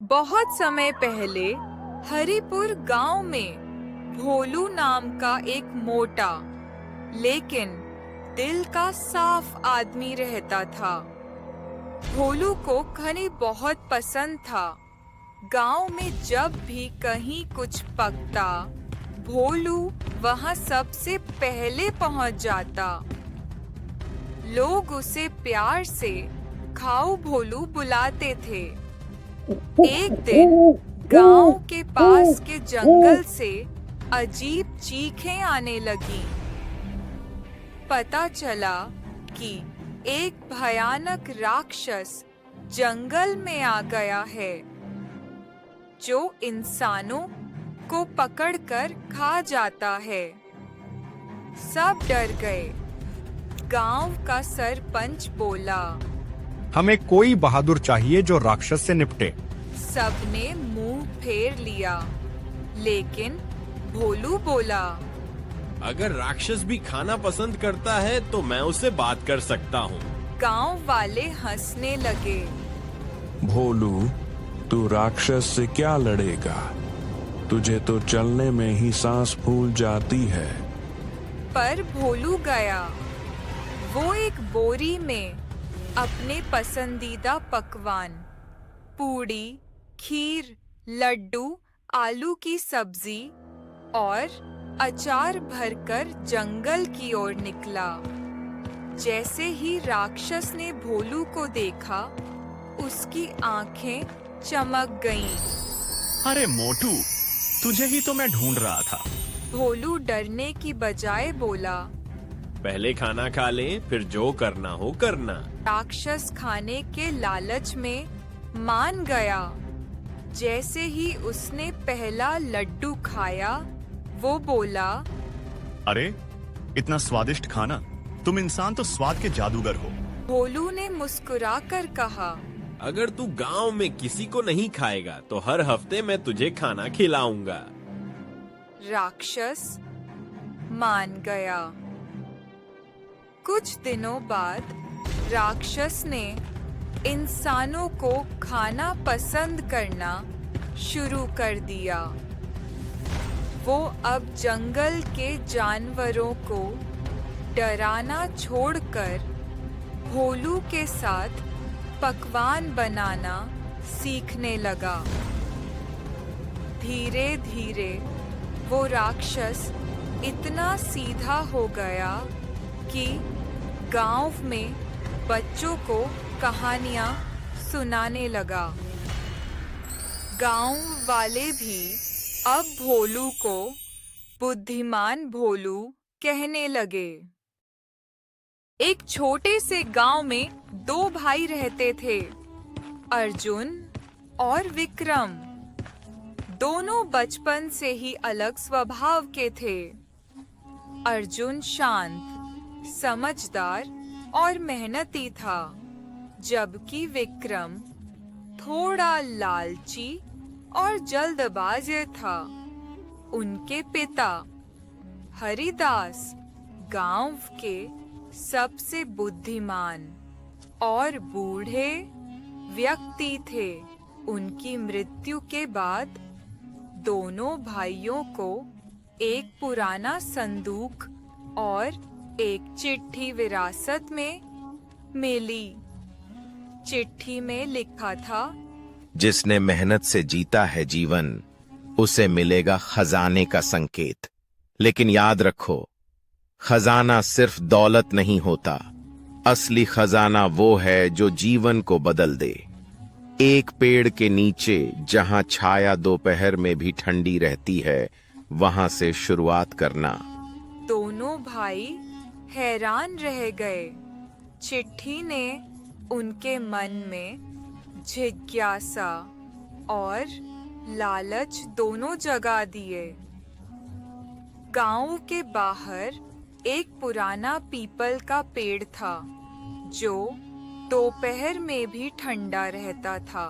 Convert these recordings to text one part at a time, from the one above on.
बहुत समय पहले हरिपुर गांव में भोलू नाम का एक मोटा लेकिन दिल का साफ आदमी रहता था। भोलू को खनी बहुत पसंद था। गांव में जब भी कहीं कुछ पकता, भोलू वहां सबसे पहले पहुंच जाता। लोग उसे प्यार से खाऊ भोलू बुलाते थे। एक दिन गांव के पास के जंगल से अजीब चीखें आने लगी। पता चला कि एक भयानक राक्षस जंगल में आ गया है, जो इंसानों को पकड़कर खा जाता है। सब डर गए। गांव का सरपंच बोला, हमें कोई बहादुर चाहिए जो राक्षस से निपटे। सबने मुंह फेर लिया, लेकिन भोलू बोला, अगर राक्षस भी खाना पसंद करता है तो मैं उससे बात कर सकता हूँ। गांव वाले हंसने लगे। भोलू, तू राक्षस से क्या लड़ेगा? तुझे तो चलने में ही सांस फूल जाती है। पर भोलू गया। वो एक बोरी में अपने पसंदीदा पकवान, पूड़ी, खीर, लड्डू, आलू की सब्जी और अचार भरकर जंगल की ओर निकला। जैसे ही राक्षस ने भोलू को देखा, उसकी आंखें चमक गईं। अरे मोटू, तुझे ही तो मैं ढूंढ रहा था। भोलू डरने की बजाय बोला, पहले खाना खा लें, फिर जो करना हो करना। राक्षस खाने के लालच में मान गया। जैसे ही उसने पहला लड्डू खाया, वो बोला, अरे इतना स्वादिष्ट खाना, तुम इंसान तो स्वाद के जादूगर हो। भोलू ने मुस्कुराकर कहा, अगर तू गांव में किसी को नहीं खाएगा तो हर हफ्ते मैं तुझे खाना खिलाऊंगा। राक्षस मान गया। कुछ दिनों बाद राक्षस ने इंसानों को खाना पसंद करना शुरू कर दिया। वो अब जंगल के जानवरों को डराना छोड़कर भोलू के साथ पकवान बनाना सीखने लगा। धीरे धीरे वो राक्षस इतना सीधा हो गया कि गांव में बच्चों को कहानियां सुनाने लगा। गांव वाले भी अब भोलू को बुद्धिमान भोलू कहने लगे। एक छोटे से गांव में दो भाई रहते थे, अर्जुन और विक्रम। दोनों बचपन से ही अलग स्वभाव के थे। अर्जुन शांत, समझदार और मेहनती था, जबकि विक्रम थोड़ा लालची और जल्दबाज था। उनके पिता हरिदास गांव के सबसे बुद्धिमान और बूढ़े व्यक्ति थे। उनकी मृत्यु के बाद दोनों भाइयों को एक पुराना संदूक और एक चिट्ठी विरासत में मिली। चिट्ठी में लिखा था, जिसने मेहनत से जीता है जीवन, उसे मिलेगा खजाने का संकेत। लेकिन याद रखो, खजाना सिर्फ दौलत नहीं होता। असली खजाना वो है जो जीवन को बदल दे। एक पेड़ के नीचे जहां छाया दोपहर में भी ठंडी रहती है, वहां से शुरुआत करना। दोनों भाई हैरान रह गए। चिट्ठी ने उनके मन में जिज्ञासा और लालच दोनों जगा दिए। गांव के बाहर एक पुराना पीपल का पेड़ था, जो दोपहर में भी ठंडा रहता था।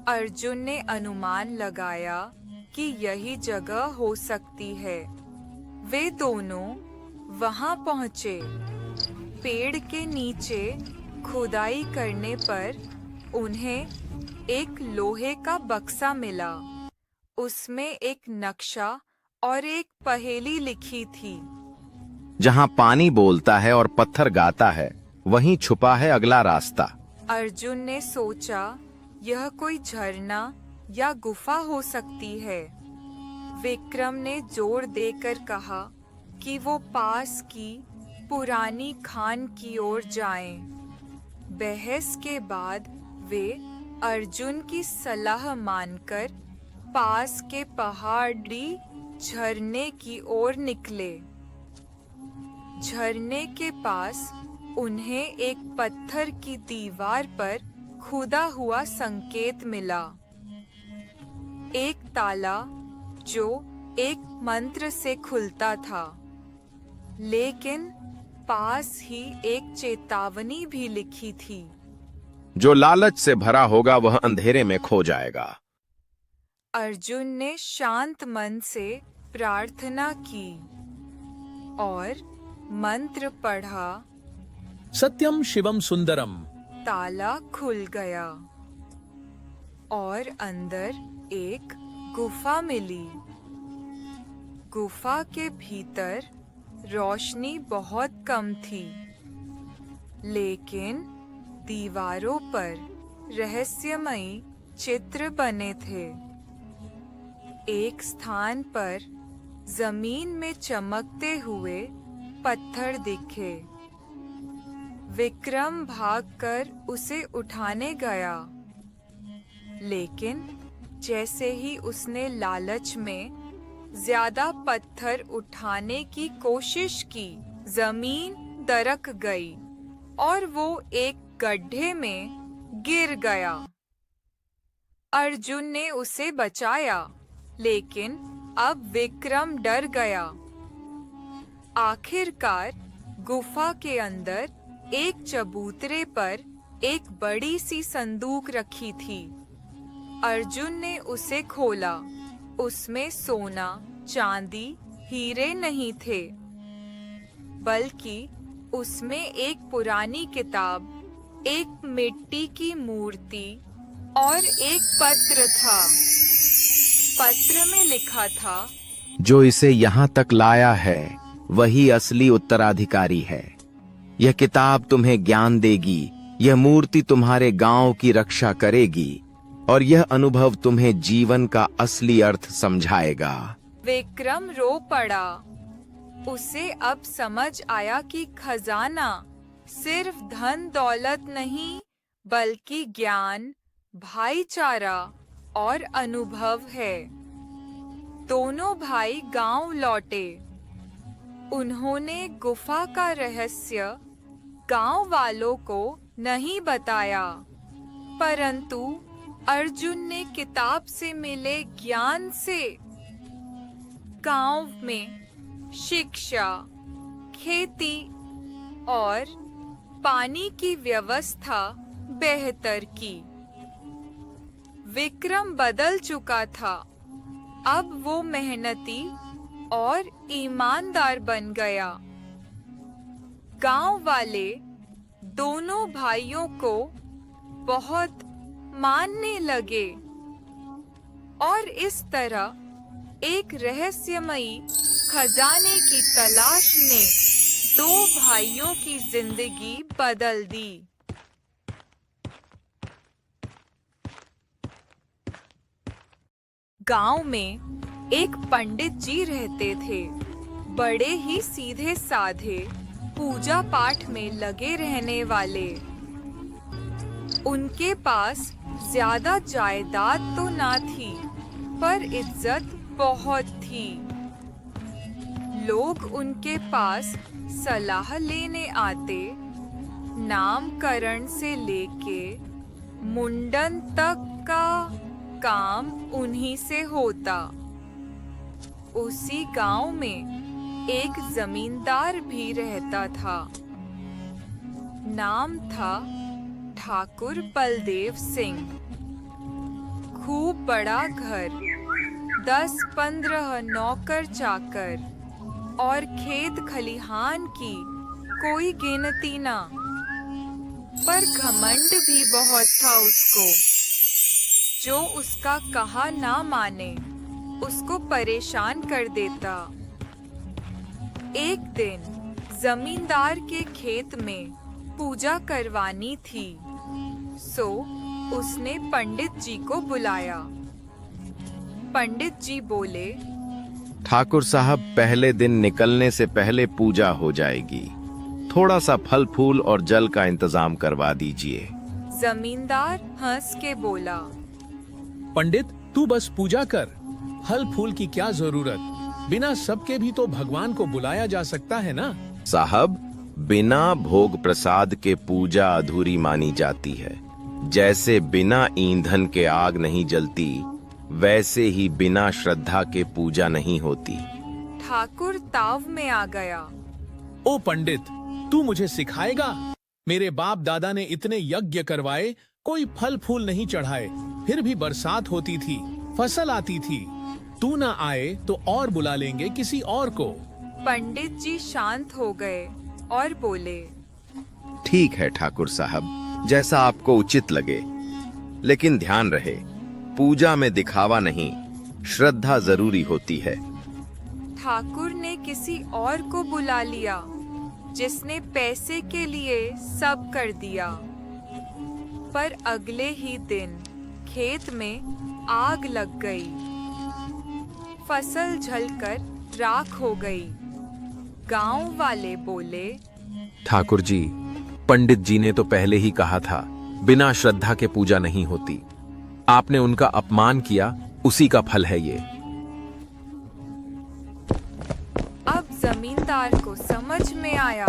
अर्जुन ने अनुमान लगाया कि यही जगह हो सकती है। वे दोनों वहां पहुंचे। पेड़ के नीचे खुदाई करने पर उन्हें एक लोहे का बक्सा मिला। उसमें एक नक्शा और एक पहेली लिखी थी। जहां पानी बोलता है और पत्थर गाता है, वहीं छुपा है अगला रास्ता। अर्जुन ने सोचा यह कोई झरना या गुफा हो सकती है। विक्रम ने जोर देकर कहा कि वो पास की पुरानी खान की ओर जाएं। बहस के बाद वे अर्जुन की सलाह मानकर पास के पहाड़ी झरने की ओर निकले। झरने के पास उन्हें एक पत्थर की दीवार पर खुदा हुआ संकेत मिला। एक ताला जो एक मंत्र से खुलता था, लेकिन पास ही एक चेतावनी भी लिखी थी। जो लालच से भरा होगा वह अंधेरे में खो जाएगा। अर्जुन ने शांत मन से प्रार्थना की और मंत्र पढ़ा। सत्यम शिवम सुंदरम। ताला खुल गया और अंदर एक गुफा मिली। गुफा के भीतर रोशनी बहुत कम थी, लेकिन दीवारों पर रहस्यमयी चित्र बने थे। एक स्थान पर जमीन में चमकते हुए पत्थर दिखे। विक्रम भागकर उसे उठाने गया, लेकिन जैसे ही उसने लालच में ज्यादा पत्थर उठाने की कोशिश की, जमीन दरक गई और वो एक गड्ढे में गिर गया। अर्जुन ने उसे बचाया, लेकिन अब विक्रम डर गया। आखिरकार गुफा के अंदर एक चबूतरे पर एक बड़ी सी संदूक रखी थी। अर्जुन ने उसे खोला। उसमें सोना, चांदी, हीरे नहीं थे, बल्कि उसमें एक पुरानी किताब, एक मिट्टी की मूर्ति और एक पत्र था। पत्र में लिखा था, जो इसे यहाँ तक लाया है वही असली उत्तराधिकारी है। यह किताब तुम्हें ज्ञान देगी, यह मूर्ति तुम्हारे गांव की रक्षा करेगी और यह अनुभव तुम्हें जीवन का असली अर्थ समझाएगा। विक्रम रो पड़ा। उसे अब समझ आया कि खजाना सिर्फ धन दौलत नहीं, बल्कि ज्ञान, भाईचारा और अनुभव है। दोनों भाई गांव लौटे। उन्होंने गुफा का रहस्य गांव वालों को नहीं बताया, परंतु अर्जुन ने किताब से मिले ज्ञान से गांव में शिक्षा, खेती और पानी की व्यवस्था बेहतर की। विक्रम बदल चुका था। अब वो मेहनती और ईमानदार बन गया। गांव वाले दोनों भाइयों को बहुत मानने लगे और इस तरह एक रहस्यमयी खजाने की तलाश ने दो भाइयों की जिंदगी बदल दी। गांव में एक पंडित जी रहते थे। बड़े ही सीधे साधे, पूजा पाठ में लगे रहने वाले। उनके पास ज्यादा जायदाद तो ना थी, पर इज्जत बहुत थी। लोग उनके पास सलाह लेने आते। नामकरण से लेके मुंडन तक का काम उन्हीं से होता। उसी गांव में एक जमींदार भी रहता था। नाम था ठाकुर बलदेव सिंह। खूब बड़ा घर, 10-15 नौकर चाकर और खेत खलिहान की कोई गिनती ना। पर घमंड भी बहुत था उसको। जो उसका कहा ना माने उसको परेशान कर देता। एक दिन जमींदार के खेत में पूजा करवानी थी, सो उसने पंडित जी को बुलाया। पंडित जी बोले, ठाकुर साहब, पहले दिन निकलने से पहले पूजा हो जाएगी, थोड़ा सा फल फूल और जल का इंतजाम करवा दीजिए। जमींदार हंस के बोला, पंडित तू बस पूजा कर, फल फूल की क्या जरूरत, बिना सबके भी तो भगवान को बुलाया जा सकता है ना। साहब, बिना भोग प्रसाद के पूजा अधूरी मानी जाती है। जैसे बिना ईंधन के आग नहीं जलती, वैसे ही बिना श्रद्धा के पूजा नहीं होती। ठाकुर ताव में आ गया। ओ पंडित, तू मुझे सिखाएगा? मेरे बाप दादा ने इतने यज्ञ करवाए, कोई फल फूल नहीं चढ़ाए, फिर भी बरसात होती थी, फसल आती थी। तू ना आए तो और बुला लेंगे किसी और को। पंडित जी शांत हो गए और बोले, ठीक है ठाकुर साहब, जैसा आपको उचित लगे, लेकिन ध्यान रहे, पूजा में दिखावा नहीं, श्रद्धा जरूरी होती है। ठाकुर ने किसी और को बुला लिया, जिसने पैसे के लिए सब कर दिया। पर अगले ही दिन खेत में आग लग गई, फसल जलकर राख हो गई। गांव वाले बोले, ठाकुर जी, पंडित जी ने तो पहले ही कहा था, बिना श्रद्धा के पूजा नहीं होती। आपने उनका अपमान किया, उसी का फल है ये। अब जमींदार को समझ में आया।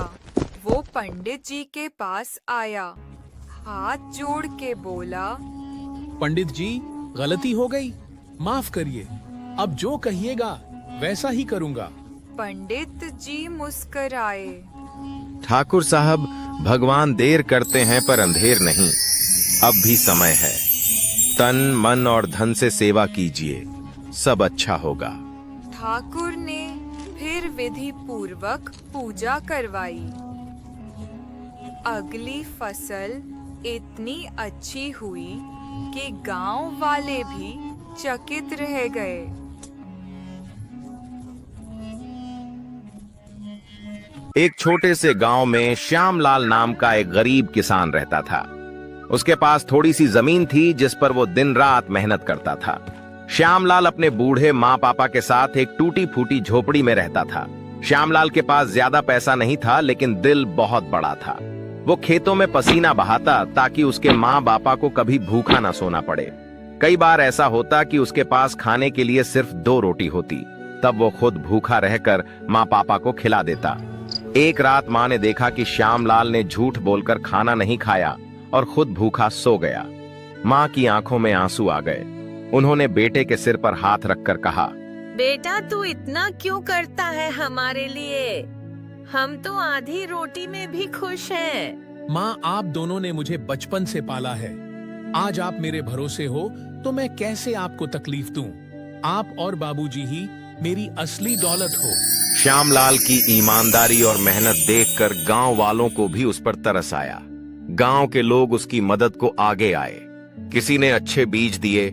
वो पंडित जी के पास आया, हाथ जोड़ के बोला, पंडित जी, गलती हो गई, माफ करिए, अब जो कहिएगा वैसा ही करूंगा। पंडित जी मुस्कराए। ठाकुर साहब, भगवान देर करते हैं पर अंधेर नहीं, अब भी समय है। तन मन और धन से सेवा कीजिए, सब अच्छा होगा। ठाकुर ने फिर विधि पूर्वक पूजा करवाई। अगली फसल इतनी अच्छी हुई कि गांव वाले भी चकित रह गए। एक छोटे से गांव में श्यामलाल नाम का एक गरीब किसान रहता था। उसके पास थोड़ी सी जमीन थी जिस पर वो दिन रात मेहनत करता था। श्यामलाल अपने बूढ़े माँ पापा के साथ एक टूटी फूटी झोपड़ी में रहता था। श्यामलाल के पास ज्यादा पैसा नहीं था, लेकिन दिल बहुत बड़ा था। वो खेतों में पसीना बहाता ताकि उसके माँ बापा को कभी भूखा ना सोना पड़े। कई बार ऐसा होता कि उसके पास खाने के लिए सिर्फ 2 रोटी होती, तब वो खुद भूखा रहकर माँ पापा को खिला देता। एक रात माँ ने देखा कि श्यामलाल ने झूठ बोलकर खाना नहीं खाया और खुद भूखा सो गया। माँ की आंखों में आंसू आ गए। उन्होंने बेटे के सिर पर हाथ रखकर कहा, बेटा, तू इतना क्यों करता है हमारे लिए? हम तो आधी रोटी में भी खुश हैं। माँ, आप दोनों ने मुझे बचपन से पाला है। आज आप मेरे भरोसे हो तो मैं कैसे आपको तकलीफ दूं? आप और बाबूजी ही मेरी असली दौलत हो। श्यामलाल की ईमानदारी और मेहनत देखकर गांव वालों को भी उस पर तरस आया। गांव के लोग उसकी मदद को आगे आए। किसी ने अच्छे बीज दिए,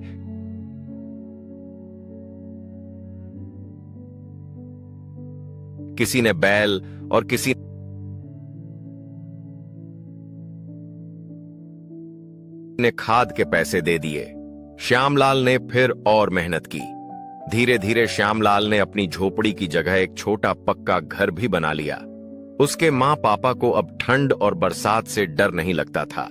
किसी ने बैल और किसी ने खाद के पैसे दे दिए। श्यामलाल ने फिर और मेहनत की। धीरे धीरे श्यामलाल ने अपनी झोपड़ी की जगह एक छोटा पक्का घर भी बना लिया। उसके माँ पापा को अब ठंड और बरसात से डर नहीं लगता था।